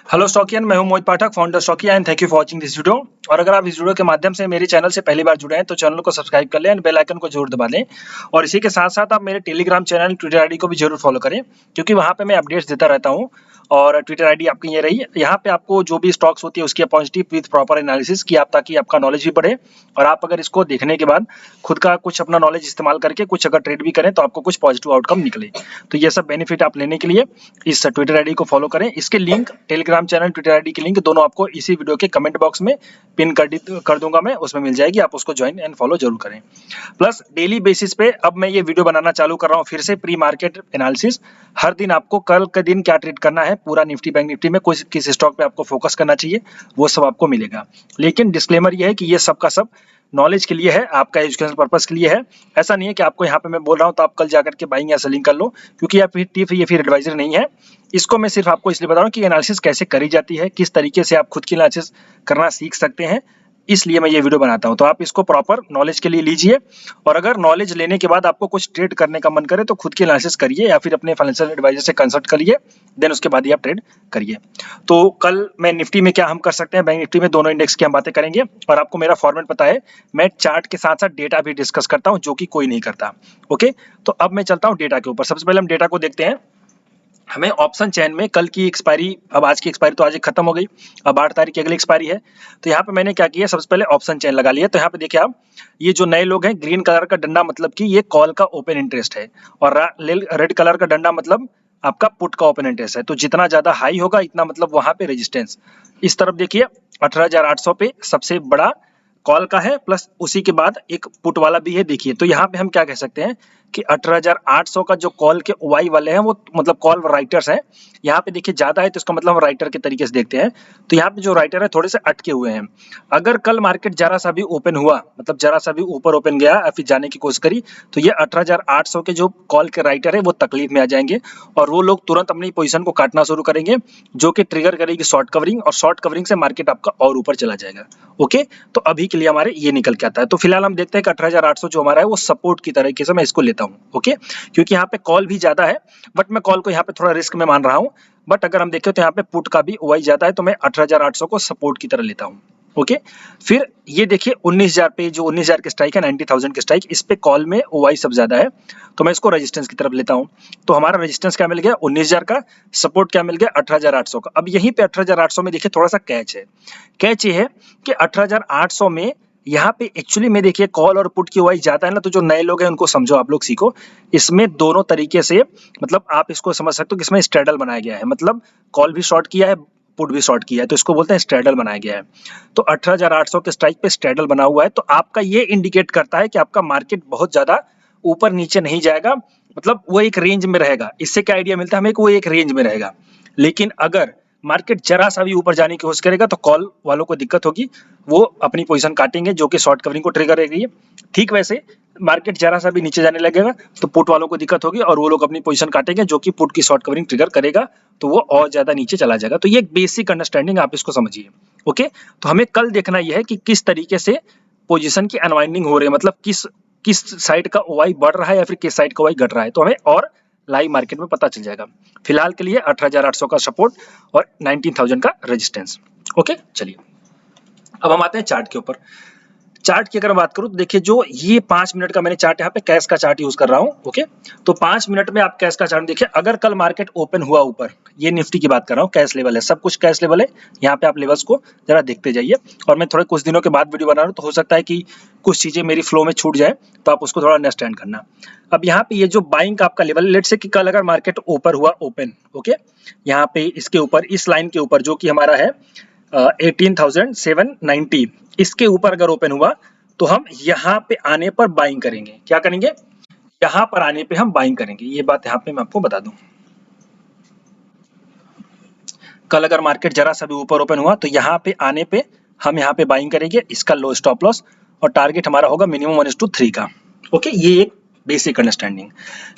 Hello Stockian, मैं हूं Mohit Pathak, founder Stockia and thank you for watching this video. और अगर आप इस वीडियो के माध्यम से मेरे चैनल से पहली बार जुड़े हैं तो चैनल को सब्सक्राइब कर लें एंड बेल आइकन को जरूर दबा लें। और इसी के साथ साथ आप मेरे टेलीग्राम चैनल, ट्विटर आईडी को भी जरूर फॉलो करें, क्योंकि वहां पे मैं अपडेट्स देता रहता हूं। और ट्विटर आईडी आपकी ये रही, यहाँ पे आपको जो भी स्टॉक्स होती है उसकी पॉजिटिव विद प्रॉपर एनालिसिस की आप, ताकि आपका नॉलेज भी बढ़े और आप अगर इसको देखने के बाद खुद का कुछ अपना नॉलेज इस्तेमाल करके कुछ अगर ट्रेड भी करें तो आपको कुछ पॉजिटिव आउटकम निकले। तो ये सब बेनिफिट आप लेने के लिए इस ट्विटर आईडी को फॉलो करें। इसके link, Telegram channel, Twitter ID की लिंक दोनों आपको इसी वीडियो के कमेंट बॉक्स में पिन कर दूंगा मैं, उसमें मिल जाएगी। आप उसको ज्वाइन एंड फॉलो जरूर करें। प्लस डेली बेसिस पे अब मैं ये वीडियो बनाना चालू कर रहा हूँ फिर से, प्री मार्केट एनालिसिस। हर दिन आपको कल के दिन क्या ट्रेड करना है, पूरा निफ्टी बैंक निफ्टी में किस स्टॉक पे आपको फोकस करना चाहिए, वो सब आपको मिलेगा। लेकिन डिस्क्लेमर ये है कि ये सब का सब नॉलेज के लिए है, आपका एजुकेशन पर्पस के लिए है। ऐसा नहीं है कि आपको यहाँ पे मैं बोल रहा हूँ तो आप कल जाकर के बाइंग या सेलिंग कर लो, क्योंकि आप ये फिर एडवाइजर नहीं है। इसको मैं सिर्फ आपको इसलिए बता रहा हूँ कि एनालिसिस कैसे करी जाती है, किस तरीके से आप खुद की एनालिसिस करना सीख सकते हैं, इसलिए मैं ये वीडियो बनाता हूँ। तो आप इसको प्रॉपर नॉलेज के लिए लीजिए, और अगर नॉलेज लेने के बाद आपको कुछ ट्रेड करने का मन करे तो खुद की एनालिसिस करिए या फिर अपने फाइनेंशियल एडवाइजर से कंसल्ट करिए, देन उसके बाद ही आप ट्रेड करिए। तो कल मैं निफ्टी में क्या हम कर सकते हैं, बैंक निफ्टी में, दोनों इंडेक्स की हम बातें करेंगे। और आपको मेरा फॉर्मेट पता है, मैं चार्ट के साथ साथ डेटा भी डिस्कस करता हूँ, जो कि कोई नहीं करता। ओके, तो अब मैं चलता हूँ डेटा के ऊपर। सबसे पहले हम डेटा को देखते हैं। हमें ऑप्शन चेन में कल की एक्सपायरी, अब आज की एक्सपायरी तो आज ही खत्म हो गई, अब 8 तारीख की अगली एक्सपायरी है। तो यहाँ पे मैंने क्या किया, सबसे पहले ऑप्शन चेन लगा लिया। तो यहाँ पे देखिए आप, ये जो नए लोग हैं, ग्रीन कलर का डंडा मतलब कि ये कॉल का ओपन इंटरेस्ट है, और रेड कलर का डंडा मतलब आपका पुट का ओपन इंटरेस्ट है। तो जितना ज्यादा हाई होगा इतना मतलब वहां पे रेजिस्टेंस। इस तरफ देखिए 18,800 पे सबसे बड़ा कॉल का है, प्लस उसी के बाद एक पुट वाला भी है। देखिए, तो यहाँ पे हम क्या कह सकते हैं कि 18,800 का जो कॉल के वाई वाले हैं, वो मतलब कॉल राइटर्स हैं। यहाँ पे देखिए ज्यादा है, तो इसका मतलब हम राइटर के तरीके से देखते हैं। तो यहाँ पे जो राइटर है थोड़े से अटके हुए हैं। अगर कल मार्केट जरा सा भी ओपन हुआ, मतलब जरा सा भी ऊपर ओपन गया या फिर जाने की कोशिश करी, तो ये 18,800 के जो कॉल के राइटर है वो तकलीफ में आ जाएंगे, और वो लोग तुरंत अपनी पोजीशन को काटना शुरू करेंगे, जो कि ट्रिगर करेगी शॉर्ट कवरिंग, और शॉर्ट कवरिंग से मार्केट आपका और ऊपर चला जाएगा। ओके, तो अभी के लिए हमारे ये निकल के आता है। तो फिलहाल हम देखते हैं कि 18,800 जो हमारा है वो सपोर्ट की तरीके से मैं इसको लेता हूँ। ओके, क्योंकि यहाँ पे कॉल भी ज्यादा है, बट मैं कॉल को यहाँ पे थोड़ा रिस्क में मान रहा हूँ। बट अगर हम देखें तो यहाँ पे पुट का भी ओवाई ज्यादा है, तो मैं 18,800 को सपोर्ट की तरह लेता हूँ। ओके, फिर ये देखिए 19,000 पे, जो 19,000 के स्ट्राइक है, 90,000 के स्ट्राइक, इस पे कॉल में ओवाई सब ज्यादा है, तो मैं इसको रेजिस्टेंस की तरफ लेता हूँ। तो हमारा रेजिस्टेंस क्या मिल गया, 19,000 का। सपोर्ट क्या मिल गया, 18,800 का। अब यहीं पे 18,800 में देखिए थोड़ा सा कैच है। कैच ये है कि 18,800 में यहाँ पे एक्चुअली में देखिए कॉल और पुट की ओवाई ज्यादा है ना, तो जो नए लोग हैं उनको समझो, आप लोग सीखो। इसमें दोनों तरीके से, मतलब आप इसको समझ सकते हो कि इसमें स्ट्रेडल बनाया गया है, मतलब कॉल भी शॉर्ट किया है, पुट भी शॉर्ट किया है, तो इसको बोलते हैं स्ट्रेडल बनाया गया है। तो 18,800 के स्ट्राइक पे स्ट्रेडल बना हुआ है, तो आपका ये इंडिकेट करता है कि आपका मार्केट बहुत ज्यादा ऊपर नीचे नहीं जाएगा, मतलब वो एक रेंज में रहेगा। इससे क्या आइडिया मिलता है हमें कि वो एक रेंज में रहेगा। लेकिन अगर मार्केट जरा सा भी ऊपर जाने की कोशिश करेगा तो कॉल वालों को दिक्कत होगी, वो अपनी पोजीशन काटेंगे, जो कि शॉर्ट कवरिंग को ट्रिगर करेगी। ठीक वैसे मार्केट जरा सा भी नीचे जाने लगेगा तो पुट वालों को दिक्कत होगी, और वो लोग अपनी पोजीशन काटेंगे, जो कि पुट की शॉर्ट कवरिंग ट्रिगर करेगा, तो वो और ज्यादा नीचे चला जाएगा। तो ये एक बेसिक अंडरस्टैंडिंग, आप इसको समझिए। ओके, तो हमें कल देखना यह है कि किस तरीके से पोजीशन की अनवाइंडिंग हो रही है, मतलब किस किस साइड का ओवाई बढ़ रहा है या फिर किस साइड का ओवाई घट रहा है, तो हमें और लाइव मार्केट में पता चल जाएगा। फिलहाल के लिए 18,800 का सपोर्ट और 19,000 का रेजिस्टेंस। ओके, चलिए अब हम आते हैं चार्ट के ऊपर। चार्ट की अगर बात करूं तो देखिए, जो ये 5 मिनट का मैंने चार्ट, यहाँ पे कैश का चार्ट यूज कर रहा हूं। ओके, तो 5 मिनट में आप कैश का चार्ट देखिए। अगर कल मार्केट ओपन हुआ ऊपर, ये निफ्टी की बात कर रहा हूं, कैश लेवल है, सब कुछ कैश लेवल है। यहाँ पे आप लेवल्स को जरा देखते जाइए, और मैं थोड़े कुछ दिनों के बाद वीडियो बना रहा हूँ, तो हो सकता है कि कुछ चीजें मेरी फ्लो में छूट जाए, तो आप उसको थोड़ा अंडरस्टैंड करना। अब यहाँ पे ये जो बाइंग का आपका लेवल, लेट्स से कि कल अगर मार्केट ऊपर हुआ ओपन, ओके, यहाँ पे इसके ऊपर, इस लाइन के ऊपर, जो कि हमारा है 18,790, इसके ऊपर अगर ओपन हुआ तो हम यहाँ पे आने पर बाइंग करेंगे। क्या करेंगे, यहाँ पर आने पे हम बाइंग करेंगे। ये बात यहाँ पे मैं आपको बता दूं, कल अगर मार्केट जरा सा भी ऊपर ओपन हुआ तो यहाँ पे आने पे हम यहाँ पे बाइंग करेंगे। इसका लो स्टॉप लॉस और टारगेट हमारा होगा मिनिमम 1:3 का। ओके, ये एक बेसिक अंडरस्टैंडिंग।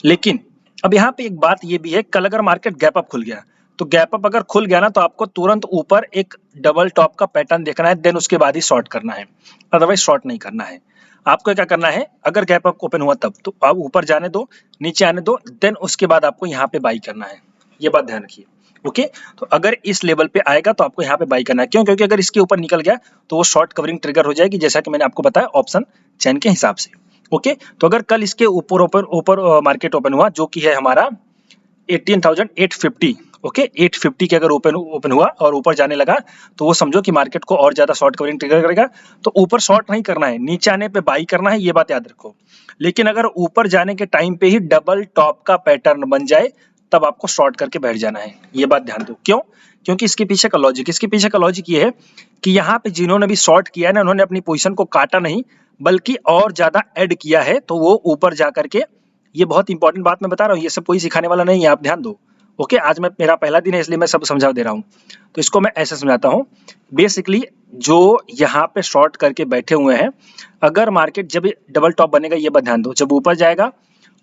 लेकिन अब यहाँ पे एक बात ये भी है, कल अगर मार्केट गैप अप खुल गया, तो गैप अप अगर खुल गया ना, तो आपको तुरंत ऊपर एक डबल टॉप का पैटर्न देखना है, देन उसके बाद ही शॉर्ट करना है, अदरवाइज शॉर्ट नहीं करना है। आपको क्या करना है, अगर गैप अप ओपन हुआ तब तो आप ऊपर जाने दो, नीचे आने दो, देन उसके बाद आपको यहाँ पे बाई करना है। ये बात ध्यान रखिए। ओके, तो अगर इस लेवल पे आएगा तो आपको यहाँ पे बाई करना है। क्यों? क्योंकि अगर इसके ऊपर निकल गया तो वो शॉर्ट कवरिंग ट्रिगर हो जाएगी, जैसा कि मैंने आपको बताया ऑप्शन चेन के हिसाब से। ओके, तो अगर कल इसके ऊपर मार्केट ओपन हुआ जो कि है हमारा 18,850, ओके 850 के अगर ओपन हुआ और ऊपर जाने लगा तो वो समझो कि मार्केट को और ज्यादा शॉर्ट कवरिंग ट्रिगर करेगा। तो ऊपर शॉर्ट नहीं करना है, नीचे आने पे बाई करना है, ये बात याद रखो। लेकिन अगर ऊपर जाने के टाइम पे ही डबल टॉप का पैटर्न बन जाए तब आपको शॉर्ट करके बैठ जाना है, ये बात ध्यान दो। क्यों? क्योंकि इसके पीछे का लॉजिक ये है कि यहाँ पे जिन्होंने भी शॉर्ट किया है ना, उन्होंने अपनी पोजीशन को काटा नहीं बल्कि और ज्यादा ऐड किया है, तो वो ऊपर जा करके, ये बहुत इंपॉर्टेंट बात मैं बता रहा हूँ, ये सब कोई सिखाने वाला नहीं है, आप ध्यान दो। ओके, आज मेरा पहला दिन है इसलिए मैं सब समझा दे रहा हूँ। तो इसको मैं ऐसे समझाता हूँ। बेसिकली जो यहाँ पे शॉर्ट करके बैठे हुए हैं, अगर मार्केट जब डबल टॉप बनेगा, ये बात ध्यान दो, जब ऊपर जाएगा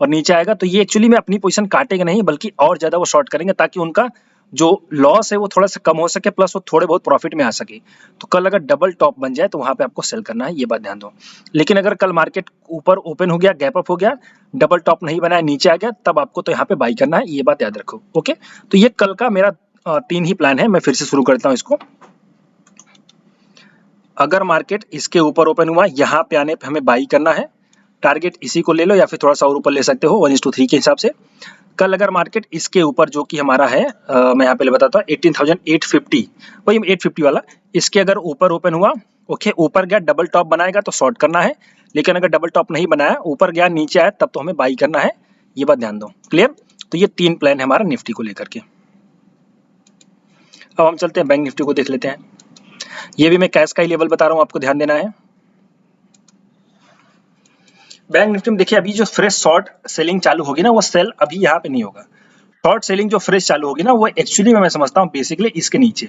और नीचे आएगा तो ये एक्चुअली में अपनी पोजीशन काटेंगे नहीं बल्कि और ज्यादा वो शॉर्ट करेंगे, ताकि उनका जो लॉस है वो थोड़ा सा कम हो सके, प्लस वो थोड़े बहुत प्रॉफिट में आ सके। तो कल अगर डबल टॉप बन जाए तो वहां पे आपको सेल करना है, ये बात ध्यान दो। लेकिन अगर कल मार्केट ऊपर ओपन हो गया, गैप अप हो गया, डबल टॉप नहीं बनाया, नीचे आ गया, तब आपको तो यहाँ पे बाई करना है, ये बात याद रखो। ओके, तो ये कल का मेरा 3 ही प्लान है। मैं फिर से शुरू करता हूँ इसको। अगर मार्केट इसके ऊपर ओपन हुआ, यहाँ पे आने पे हमें बाई करना है, टारगेट इसी को ले लो या फिर थोड़ा सा और ऊपर ले सकते हो 1:3 के हिसाब से। कल अगर मार्केट इसके ऊपर जो कि हमारा है, मैं यहाँ पे बताता हूँ 18,850, वही 850 वाला, इसके अगर ऊपर ओपन हुआ, ओके ऊपर गया, डबल टॉप बनाएगा तो शॉर्ट करना है। लेकिन अगर डबल टॉप नहीं बनाया, ऊपर गया नीचे आया, तब तो हमें बाई करना है, ये बात ध्यान दो। क्लियर? तो ये 3 प्लान है हमारा निफ्टी को लेकर के। अब हम चलते हैं बैंक निफ्टी को देख लेते हैं। ये भी मैं कैश का ही लेवल बता रहा हूँ, आपको ध्यान देना है। बैंक निफ्टी में देखिए, अभी जो फ्रेश शॉर्ट सेलिंग चालू होगी ना, वो सेल अभी यहाँ पे नहीं होगा। शॉर्ट सेलिंग जो फ्रेश चालू होगी ना, वो एक्चुअली मैं समझता हूँ बेसिकली इसके नीचे।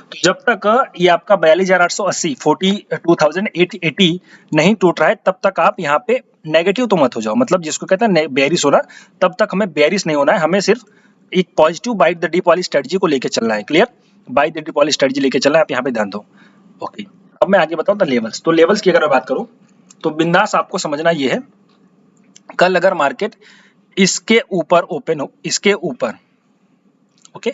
तो जब तक ये आपका 42,880 42,880 नहीं टूट रहा है, तब तक आप यहाँ पे नेगेटिव तो मत हो जाओ, मतलब जिसको कहते हैं बेयरिश होना, तब तक हमें बेयरिश नहीं होना है। हमें सिर्फ एक पॉजिटिव बाइट द डिप वाली स्ट्रेटजी को लेकर चलना है। क्लियर? बाइट द डिप वाली स्ट्रेटजी लेकर चलना है, आप यहाँ पे ध्यान दो। ओके, अब मैं आगे बताऊँ लेवल्स। तो लेवल्स की अगर मैं बात करूँ तो बिंदास आपको समझना ये है, कल अगर मार्केट इसके ऊपर ओपन हो, इसके ऊपर, ओके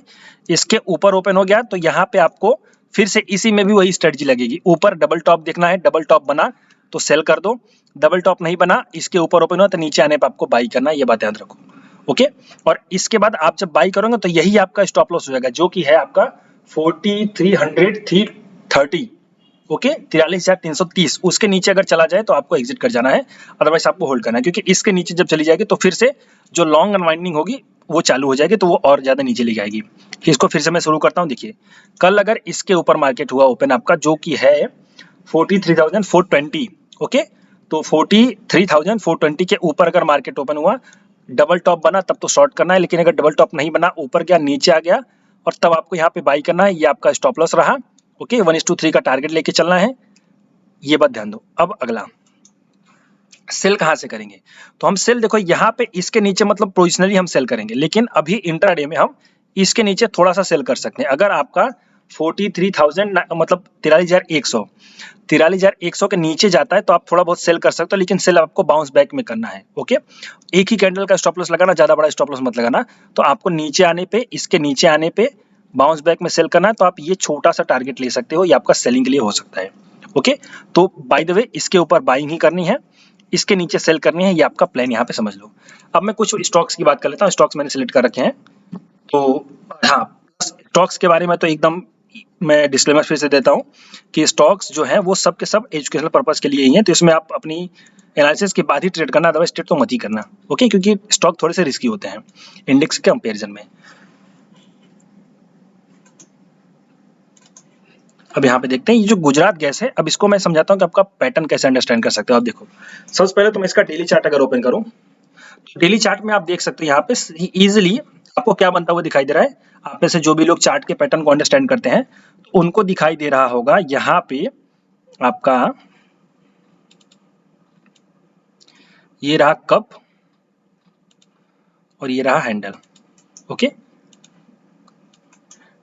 इसके ऊपर ओपन हो गया, तो यहाँ पे आपको फिर से इसी में भी वही स्ट्रेटजी लगेगी। ऊपर डबल टॉप देखना है, डबल टॉप बना तो सेल कर दो, डबल टॉप नहीं बना, इसके ऊपर ओपन हुआ तो नीचे आने पे आपको बाई करना है, ये बात याद रखो। ओके, और इसके बाद आप जब बाई करोगे तो यही आपका स्टॉप लॉस हो जाएगा, जो कि है आपका 43,330। ओके, 43,330। उसके नीचे अगर चला जाए तो आपको एग्जिट कर जाना है, अदरवाइज आपको होल्ड करना है, क्योंकि इसके नीचे जब चली जाएगी तो फिर से जो लॉन्ग अनवाइंडिंग होगी वो चालू हो जाएगी, तो वो और ज्यादा नीचे ले जाएगी। इसको फिर से मैं शुरू करता हूँ। देखिए, कल अगर इसके ऊपर मार्केट हुआ ओपन आपका, जो कि है 43,420, ओके, तो 43,420 के ऊपर अगर मार्केट ओपन हुआ, डबल टॉप बना, तब तो शॉर्ट करना है। लेकिन अगर डबल टॉप नहीं बना, ऊपर गया, नीचे आ गया, और तब आपको यहाँ पे बाई करना है, ये आपका स्टॉप लॉस रहा। ओके, 1:3 का टारगेट लेके चलना है, ये बात ध्यान दो। अब अगला सेल कहां से करेंगे? तो हम सेल देखो यहाँ पे इसके नीचे, मतलब पोजिशनली हम सेल करेंगे, लेकिन अभी इंट्राडे में हम इसके नीचे थोड़ा सा सेल कर सकते हैं। अगर आपका 43,000 मतलब 43,100 के नीचे जाता है तो आप थोड़ा बहुत सेल कर सकते हो, लेकिन सेल आपको बाउंस बैक में करना है। ओके, एक ही कैंडल का स्टॉप लॉस लगाना, ज्यादा बड़ा स्टॉप लॉस मत लगाना। तो आपको नीचे आने पे, इसके नीचे आने पे बाउंस बैक में सेल करना है, तो आप ये छोटा सा टारगेट ले सकते हो, ये आपका सेलिंग के लिए हो सकता है। ओके, तो बाय द वे इसके ऊपर बाइंग ही करनी है, इसके नीचे सेल करनी है, ये आपका प्लान यहाँ पे समझ लो। अब मैं कुछ स्टॉक्स की बात कर लेता हूँ। स्टॉक्स मैंने सिलेक्ट कर रखे हैं, तो हाँ, स्टॉक्स के बारे में तो एकदम मैं डिस्क्लेमर फिर से देता हूँ कि स्टॉक्स जो है वो सब के सब एजुकेशनल पर्पस के लिए ही हैं, तो इसमें आप अपनी एनालिसिस के बाद ही ट्रेड करना, अदरवाइज ट्रेड तो मत ही करना। ओके, क्योंकि स्टॉक थोड़े से रिस्की होते हैं इंडेक्स के कंपेरिजन में। अब यहाँ पे देखते हैं, ये जो गुजरात गैस है, अब इसको मैं समझाता हूँ कि आपका पैटर्न कैसे अंडरस्टैंड कर सकते हो। आप देखो, सबसे पहले तो मैं इसका डेली चार्ट अगर ओपन करूँ, डेली चार्ट में आप देख सकते हो यहाँ पे इजीली आपको क्या बनता हुआ दिखाई दे रहा है। आप में से जो भी लोग चार्ट के पैटर्न को अंडरस्टैंड करते हैं, उनको दिखाई दे रहा होगा यहाँ पे आपका ये रहा कप और ये रहा हैंडल। ओके,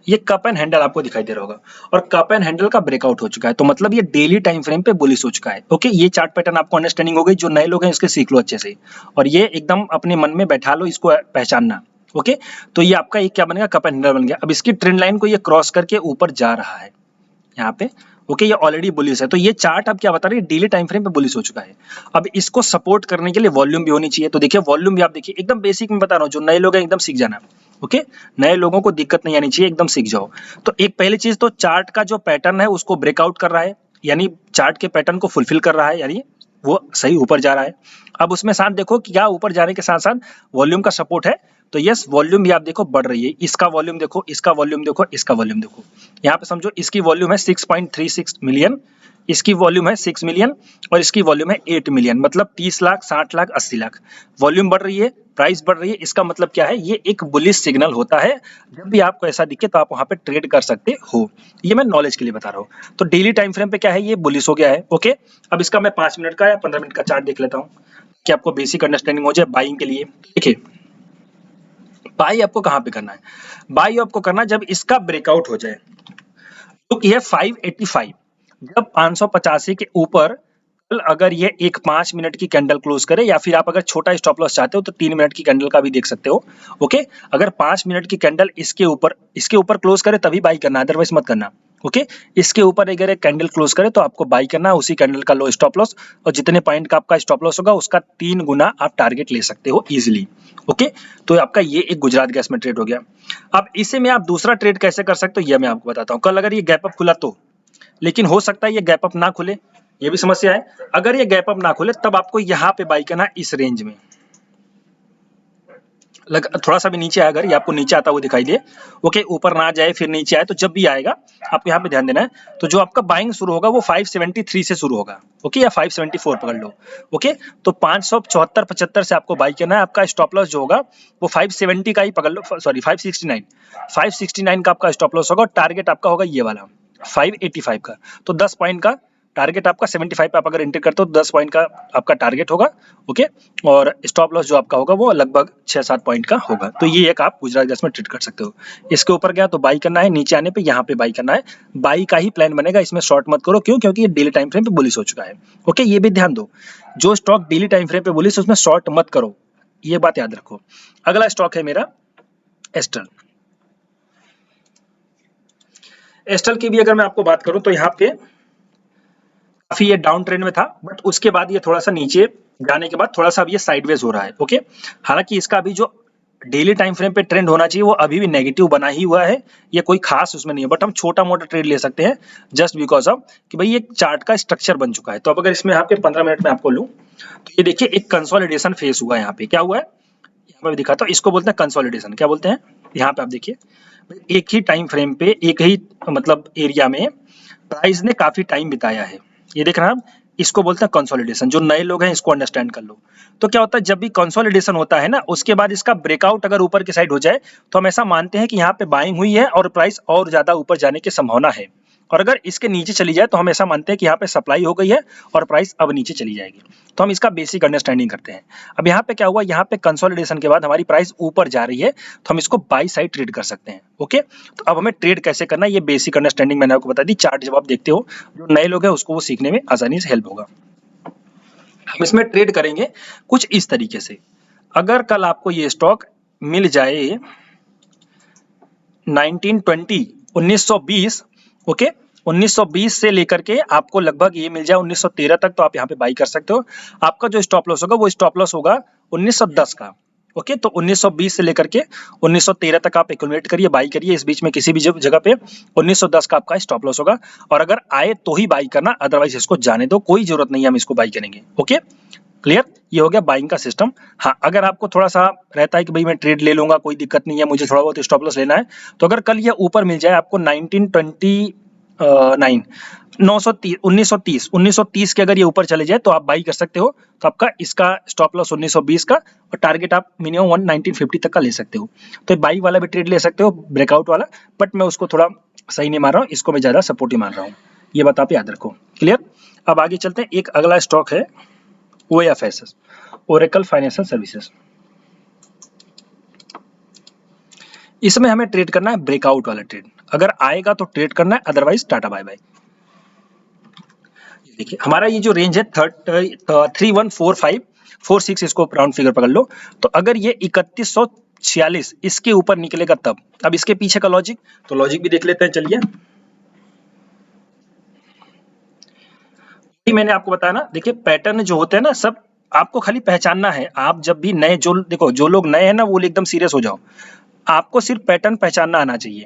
ये कप एंड हैंडल आपको दिखाई दे रहा होगा, और कप एंड हैंडल का ब्रेकआउट हो चुका है, तो मतलब ये डेली टाइम फ्रेम पे बुलिश हो चुका है। ओके, ये चार्ट पैटर्न आपको अंडरस्टैंडिंग हो गई। जो नए लोग हैं इसके सीख लो अच्छे से, और ये एकदम अपने मन में बैठा लो, इसको पहचानना। ओके, तो ये आपका एक क्या बनेगा, कप एंड हैंडल बन गया। अब इसकी ट्रेंड लाइन को ये क्रॉस करके ऊपर जा रहा है यहाँ पे। ओके, ये ऑलरेडी बुलिश है, तो ये चार्ट अब क्या बता रही है, डेली टाइम फ्रेम पे बुलिश हो चुका है। अब इसको सपोर्ट करने के लिए वॉल्यूम भी होनी चाहिए। तो देखिए वॉल्यूम भी आप देखिए, एकदम बेसिक में बता रहा हूँ, जो नए लोग हैं एकदम सीख जाना। ओके, नए लोगों को दिक्कत नहीं आनी चाहिए, एकदम सीख जाओ। तो एक पहली चीज तो चार्ट का जो पैटर्न है उसको ब्रेकआउट कर रहा है, यानी चार्ट के पैटर्न को फुलफिल कर रहा है, यानी वो सही ऊपर जा रहा है। अब उसमें साथ देखो कि क्या ऊपर जाने के साथ साथ वॉल्यूम का सपोर्ट है, तो यस वॉल्यूम भी आप देखो बढ़ रही है। इसका वॉल्यूम देखो, इसका वॉल्यूम देखो, इसका वॉल्यूम देखो। यहाँ पे समझो इसकी वॉल्यूम है 6.36 मिलियन, इसकी वॉल्यूम है 6 मिलियन और इसकी वॉल्यूम है 8 मिलियन, मतलब 30 लाख, 60 लाख, 80 लाख। वॉल्यूम बढ़ रही है, प्राइस बढ़ रही है, इसका मतलब क्या है, ये एक बुलिश सिग्नल होता है। जब भी आपको ऐसा दिखे तो आप वहां पे ट्रेड कर सकते हो। ये मैं नॉलेज के लिए बता रहा हूँ। तो डेली टाइम फ्रेम पे क्या है, ये बुलिश हो गया है। ओके, अब इसका मैं 5 मिनट का या 15 मिनट का चार्ट देख लेता हूँ कि आपको बेसिक अंडरस्टैंडिंग हो जाए बाइंग के लिए। देखिए बाई आपको कहां पे करना है, बाई आपको करना है जब इसका ब्रेकआउट हो जाए। तो ये 585, जब 585 के ऊपर कल अगर ये एक 5 मिनट की कैंडल क्लोज करे, या फिर आप अगर छोटा स्टॉप लॉस चाहते हो तो 3 मिनट की कैंडल का भी देख सकते हो। ओके, अगर 5 मिनट की कैंडल इसके ऊपर क्लोज करे तभी बाई करना, अदरवाइज मत करना। ओके, इसके ऊपर अगर एक कैंडल क्लोज करे तो आपको बाई करना है, उसी कैंडल का लो स्टॉप लॉस, और जितने पॉइंट का आपका स्टॉप लॉस होगा उसका 3 गुना आप टारगेट ले सकते हो इजिली। ओके, तो आपका ये एक गुजरात गैस में ट्रेड हो गया। अब इसे में आप दूसरा ट्रेड कैसे कर सकते हो ये मैं आपको बताता हूँ। कल अगर ये गैप अप खुला तो, लेकिन हो सकता है ये गैप अप ना खुले, ये भी समस्या है। अगर ये गैप अप ना खुले तब आपको यहाँ पे बाई करना है, इस रेंज में। थोड़ा सा भी नीचे आया, अगर ये आपको नीचे आता हुआ दिखाई दे, ओके, ऊपर ना जाए फिर नीचे आए, तो जब भी आएगा आपको यहाँ पे ध्यान देना है। तो जो आपका बाइंग शुरू होगा वो 573 से शुरू होगा, ओके, या 574 पकड़ लो। ओके, तो 574-75 से आपको बाई करना है। आपका स्टॉप लॉस जो होगा वो 570 का ही पकड़ लो, सॉरी 569 का आपका स्टॉप लॉस होगा, और टारगेट आपका होगा ये वाला 585 का। तो 10 पॉइंट का टारगेट आपका 75 पे आप अगर एंटर करते हो तो 10 पॉइंट का आपका टारगेट होगा। ओके, और स्टॉप लॉस जो आपका होगा वो लगभग 6-7 पॉइंट का होगा। तो ये एक आप गुजरात गैस में ट्रेड कर सकते हो। इसके ऊपर गया तो बाई करना है, नीचे आने पे यहाँ पे बाई करना है। बाई का ही प्लान बनेगा, इसमें शॉर्ट मत करो। क्यों? क्योंकि ये डेली टाइम फ्रेम पे बुलिश हो चुका है। ओके, ये भी ध्यान दो, जो स्टॉक डेली टाइम फ्रेम पे बुलिश उसमें शॉर्ट मत करो, ये बात याद रखो। अगला स्टॉक है मेरा एस्ट्रल। एस्ट्रल की भी अगर मैं आपको बात करूं तो यहाँ पे काफी ये डाउन ट्रेंड में था, बट उसके बाद ये थोड़ा सा नीचे जाने के बाद थोड़ा सा अब ये साइडवेज हो रहा है। ओके, हालांकि इसका अभी जो डेली टाइम फ्रेम पे ट्रेंड होना चाहिए वो अभी भी नेगेटिव बना ही हुआ है, ये कोई खास उसमें नहीं है, बट हम छोटा मोटा ट्रेड ले सकते हैं जस्ट बिकॉज ऑफ कि भाई ये चार्ट का स्ट्रक्चर बन चुका है। तो अब अगर इसमें यहाँ पे 15 मिनट में आपको लूं तो ये देखिए एक कंसोलिडेशन फेस हुआ है। यहाँ पे क्या हुआ है, यहाँ पे भी दिखाता हूँ, इसको बोलते हैं कंसोलिडेशन। क्या बोलते हैं, यहाँ पे आप देखिए एक ही टाइम फ्रेम पे एक ही मतलब एरिया में प्राइस ने काफी टाइम बिताया है, ये देख रहे हैं आप, इसको बोलते हैं कंसोलिडेशन। जो नए लोग हैं इसको अंडरस्टैंड कर लो। तो क्या होता है, जब भी कंसोलिडेशन होता है ना, उसके बाद इसका ब्रेकआउट अगर ऊपर की साइड हो जाए तो हम ऐसा मानते हैं कि यहाँ पे बाइंग हुई है और प्राइस और ज्यादा ऊपर जाने की संभावना है। और अगर इसके नीचे चली जाए तो हम ऐसा मानते हैं कि यहाँ पे सप्लाई हो गई है और प्राइस अब नीचे चली जाएगी। तो हम इसका बेसिक अंडरस्टैंडिंग करते हैं। अब यहाँ पे क्या हुआ, यहाँ पे कंसोलिडेशन के बाद हमारी प्राइस ऊपर जा रही है तो हम इसको बाई साइड ट्रेड कर सकते हैं। ओके, तो अब हमें ट्रेड कैसे करना है ये बेसिक अंडरस्टैंडिंग मैंने आपको बता दी। चार्ट जब आप देखते हो, जो नए लोग हैं उसको वो सीखने में आसानी से हेल्प होगा। हम इसमें ट्रेड करेंगे कुछ इस तरीके से। अगर कल आपको ये स्टॉक मिल जाए 1920 ओके, 1920 से लेकर के आपको लगभग ये मिल जाए 1913 तक, तो आप यहाँ पे बाई कर सकते हो। आपका जो स्टॉप लॉस होगा वो स्टॉप लॉस होगा 1910 का। ओके, तो 1920 से लेकर के 1913 तक आप एक्यूमुलेट करिए, बाई करिए, इस बीच में किसी भी जगह पे 1910 का आपका स्टॉप लॉस होगा। और अगर आए तो ही बाई करना, अदरवाइज इसको जाने दो, कोई जरूरत नहीं है हम इसको बाई करेंगे। ओके, क्लियर, ये हो गया बाइंग का सिस्टम। हाँ, अगर आपको थोड़ा सा रहता है कि भाई मैं ट्रेड ले लूंगा, कोई दिक्कत नहीं है, मुझे थोड़ा बहुत स्टॉप लॉस लेना है, तो अगर कल ये ऊपर मिल जाए आपको 1930 के अगर ये ऊपर चले जाए तो आप बाई कर सकते हो। तो आपका इसका स्टॉप लॉस 1920 का और टारगेट आप मिनिमम 1950 तक का ले सकते हो। तो बाई वाला भी ट्रेड ले सकते हो, ब्रेकआउट वाला, बट मैं उसको थोड़ा सही नहीं मान रहा हूँ, इसको मैं ज्यादा सपोर्टिव मान रहा हूँ। ये बात आप याद रखो। क्लियर, अब आगे चलते हैं। एक अगला स्टॉक है OFS, ओरेकल फाइनेंशियल सर्विसेज। इसमें हमें ट्रेड करना है ब्रेकआउट वाला ट्रेड, अगर आएगा तो ट्रेड करना है, अदरवाइज टाटा बाय बाय। देखिए हमारा ये जो रेंज है 314546, इसको राउंड फिगर पकड़ लो। तो अगर ये 46 इसके ऊपर निकलेगा तब। अब इसके पीछे का लॉजिक, तो लॉजिक भी देख लेते हैं, चलिए। मैंने आपको बताया ना, देखिए पैटर्न जो होते हैं ना सब आपको खाली पहचानना है। आप जब भी नए, जो देखो जो लोग नए हैं ना वो एकदम सीरियस हो जाओ, आपको सिर्फ पैटर्न पहचानना आना चाहिए।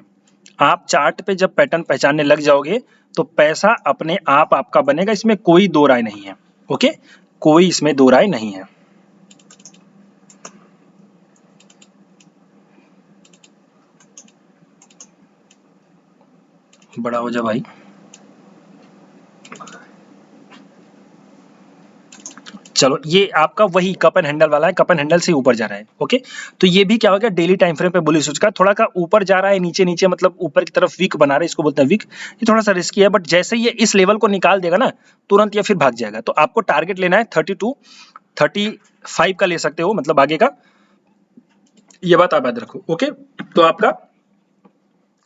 आप चार्ट पे जब पैटर्न पहचानने लग जाओगे तो पैसा अपने आप आपका बनेगा, इसमें कोई दो राय नहीं है। ओके, कोई इसमें दो राय नहीं है। बड़ा हो जा भाई। चलो ये आपका वही कप एंड हैंडल वाला है, कप एंड हैंडल से ऊपर जा रहा है। ओके, तो ये भी क्या हो गया, डेली टाइम फ्रेम पे बुलिश का थोड़ा का ऊपर जा रहा है, नीचे नीचे मतलब ऊपर की तरफ वीक बना रहा है, इसको बोलते हैं वीक। ये थोड़ा सा रिस्की है, बट जैसे ये इस लेवल को निकाल देगा ना तुरंत या फिर भाग जाएगा। तो आपको टारगेट लेना है 32 35 का ले सकते हो, मतलब आगे का, ये बात आप याद रखो। ओके, तो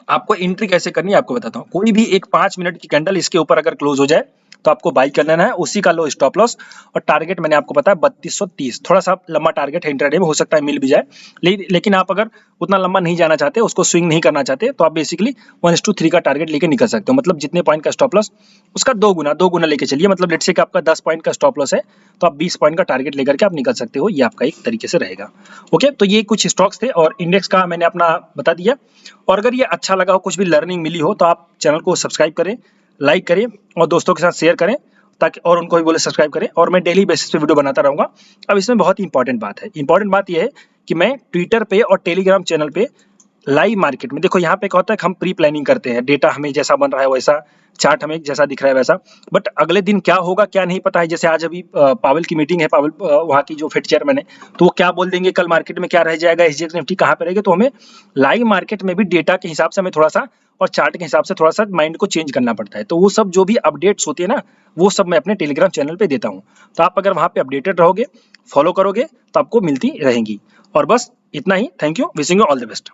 आपको एंट्री कैसे करनी है आपको बताता हूँ। कोई भी एक 5 मिनट की कैंडल इसके ऊपर अगर क्लोज हो जाए तो आपको बाई कर लेना है, उसी का लो स्टॉप लॉस। और टारगेट मैंने आपको बताया 3230, थोड़ा सा लंबा टारगेट है, इंट्राडे में हो सकता है मिल भी जाए, लेकिन आप अगर उतना लंबा नहीं जाना चाहते, उसको स्विंग नहीं करना चाहते, तो आप बेसिकली 1:3 का टारगेट लेके निकल सकते हो। मतलब जितने पॉइंट का स्टॉप लॉस उसका 2 गुना लेके चलिए। मतलब लेट्स से कि आपका 10 पॉइंट का स्टॉप लॉस है तो आप 20 पॉइंट का टारगेट लेकर के आप निकल सकते हो। ये आपका एक तरीके से रहेगा। ओके, तो ये कुछ स्टॉक्स थे और इंडेक्स का मैंने अपना बता दिया। और अगर ये अच्छा लगा हो, कुछ भी लर्निंग मिली हो, तो आप चैनल को सब्सक्राइब करें, लाइक करें और दोस्तों के साथ शेयर करें, ताकि और उनको भी बोले सब्सक्राइब करें। और मैं डेली बेसिस पे वीडियो बनाता रहूँगा। अब इसमें बहुत ही इंपॉर्टेंट बात है, इंपॉर्टेंट बात यह है कि मैं ट्विटर पे और टेलीग्राम चैनल पे लाइव मार्केट में, देखो यहाँ पे क्या होता है कि हम प्री प्लानिंग करते हैं, डेटा हमें जैसा बन रहा है वैसा, चार्ट हमें जैसा दिख रहा है वैसा, बट अगले दिन क्या होगा क्या नहीं पता है। जैसे आज अभी पावेल की मीटिंग है, पावेल वहाँ की जो फेड चेयरमैन है, तो वो क्या बोल देंगे, कल मार्केट में क्या रह जाएगा, एसजीएक्स निफ्टी कहाँ पे रहेगी। तो हमें लाइव मार्केट में भी डेटा के हिसाब से हमें थोड़ा सा और चार्ट के हिसाब से थोड़ा सा माइंड को चेंज करना पड़ता है। तो वो सब जो भी अपडेट्स होती है ना, वो सब मैं अपने टेलीग्राम चैनल पे देता हूँ। तो आप अगर वहाँ पे अपडेटेड रहोगे, फॉलो करोगे, तो आपको मिलती रहेंगी। और बस इतना ही। Thank you, wishing you all the best.